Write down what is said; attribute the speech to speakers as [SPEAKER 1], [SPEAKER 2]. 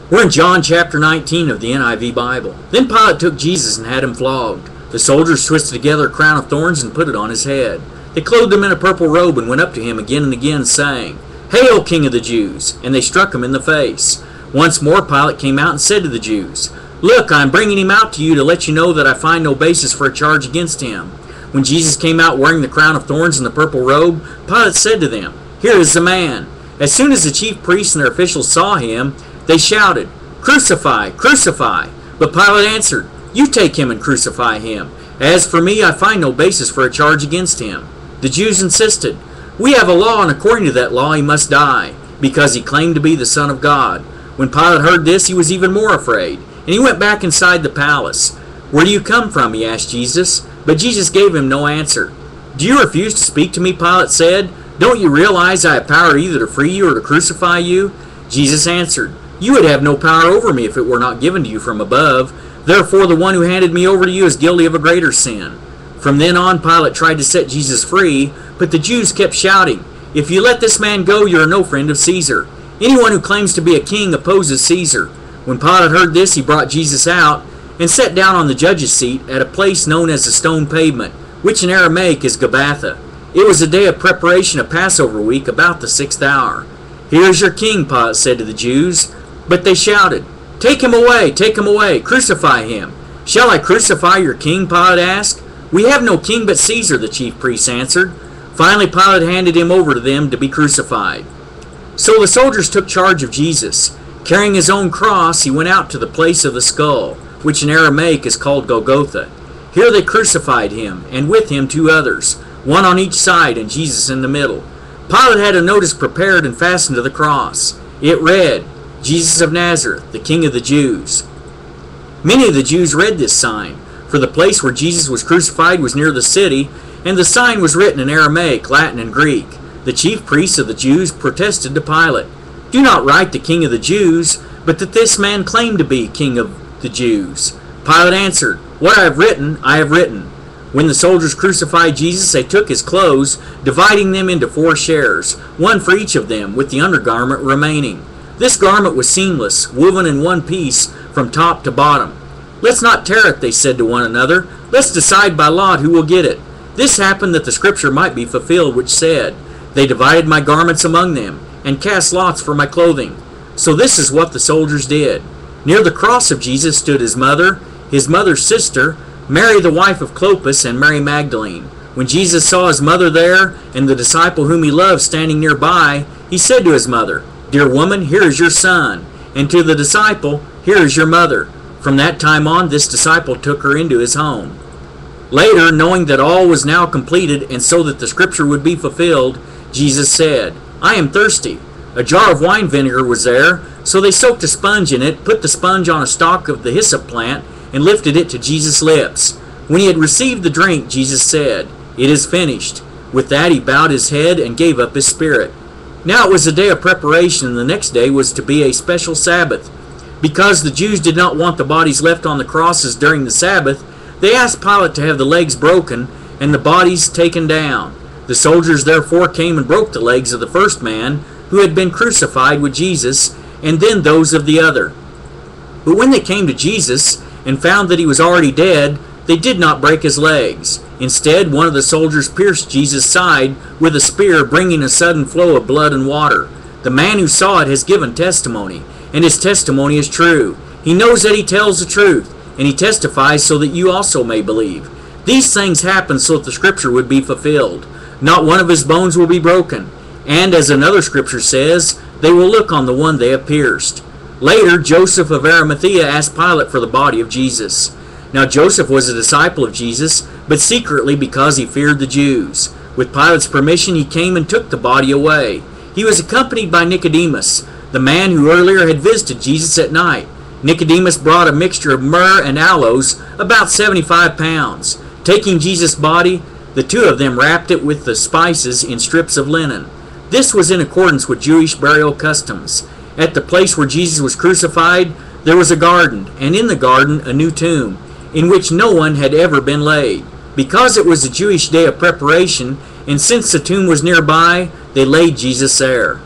[SPEAKER 1] We're in John chapter 19 of the NIV Bible. Then Pilate took Jesus and had him flogged. The soldiers twisted together a crown of thorns and put it on his head. They clothed him in a purple robe and went up to him again and again, saying, "Hail, King of the Jews!" And they struck him in the face. Once more Pilate came out and said to the Jews, "Look, I am bringing him out to you to let you know that I find no basis for a charge against him." When Jesus came out wearing the crown of thorns and the purple robe, Pilate said to them, "Here is the man." As soon as the chief priests and their officials saw him, they shouted, "Crucify! Crucify!" But Pilate answered, "You take him and crucify him. As for me, I find no basis for a charge against him." The Jews insisted, "We have a law, and according to that law he must die, because he claimed to be the Son of God." When Pilate heard this, he was even more afraid, and he went back inside the palace. "Where do you come from?" he asked Jesus. But Jesus gave him no answer. "Do you refuse to speak to me?" Pilate said. "Don't you realize I have power either to free you or to crucify you?" Jesus answered, "You would have no power over me if it were not given to you from above. Therefore the one who handed me over to you is guilty of a greater sin." From then on, Pilate tried to set Jesus free, but the Jews kept shouting, "If you let this man go, you are no friend of Caesar. Anyone who claims to be a king opposes Caesar." When Pilate heard this, he brought Jesus out and sat down on the judge's seat at a place known as the Stone Pavement, which in Aramaic is Gabbatha. It was a day of preparation of Passover week, about the 6th hour. "Here is your king," Pilate said to the Jews. But they shouted, take him away, crucify him." "Shall I crucify your king?" Pilate asked. "We have no king but Caesar," the chief priests answered. Finally Pilate handed him over to them to be crucified. So the soldiers took charge of Jesus. Carrying his own cross, he went out to the place of the skull, which in Aramaic is called Golgotha. Here they crucified him, and with him 2 others, one on each side and Jesus in the middle. Pilate had a notice prepared and fastened to the cross. It read, "Jesus of Nazareth, the King of the Jews." Many of the Jews read this sign, for the place where Jesus was crucified was near the city, and the sign was written in Aramaic, Latin, and Greek. The chief priests of the Jews protested to Pilate, "Do not write the King of the Jews, but that this man claimed to be King of the Jews." Pilate answered, "What I have written, I have written." When the soldiers crucified Jesus, they took his clothes, dividing them into 4 shares, one for each of them, with the undergarment remaining. This garment was seamless, woven in one piece from top to bottom. "Let's not tear it," they said to one another. "Let's decide by lot who will get it." This happened that the scripture might be fulfilled, which said, "They divided my garments among them, and cast lots for my clothing." So this is what the soldiers did. Near the cross of Jesus stood his mother's sister, Mary the wife of Clopas, and Mary Magdalene. When Jesus saw his mother there, and the disciple whom he loved standing nearby, he said to his mother, "Dear woman, here is your son," and to the disciple, "Here is your mother." From that time on, this disciple took her into his home. Later, knowing that all was now completed, and so that the scripture would be fulfilled, Jesus said, "I am thirsty." A jar of wine vinegar was there, so they soaked a sponge in it, put the sponge on a stalk of the hyssop plant, and lifted it to Jesus' lips. When he had received the drink, Jesus said, "It is finished." With that he bowed his head and gave up his spirit. Now it was a day of preparation, and the next day was to be a special Sabbath. Because the Jews did not want the bodies left on the crosses during the Sabbath, they asked Pilate to have the legs broken and the bodies taken down. The soldiers therefore came and broke the legs of the first man who had been crucified with Jesus, and then those of the other. But when they came to Jesus and found that he was already dead, they did not break his legs. Instead, one of the soldiers pierced Jesus' side with a spear, bringing a sudden flow of blood and water. The man who saw it has given testimony, and his testimony is true. He knows that he tells the truth, and he testifies so that you also may believe. These things happened so that the scripture would be fulfilled. Not one of his bones will be broken. And as another scripture says, they will look on the one they have pierced. Later, Joseph of Arimathea asked Pilate for the body of Jesus. Now Joseph was a disciple of Jesus, but secretly because he feared the Jews. With Pilate's permission, he came and took the body away. He was accompanied by Nicodemus, the man who earlier had visited Jesus at night. Nicodemus brought a mixture of myrrh and aloes, about 75 pounds. Taking Jesus' body, the 2 of them wrapped it with the spices in strips of linen. This was in accordance with Jewish burial customs. At the place where Jesus was crucified, there was a garden, and in the garden a new tomb, in which no one had ever been laid. Because it was a Jewish day of preparation, and since the tomb was nearby, they laid Jesus there.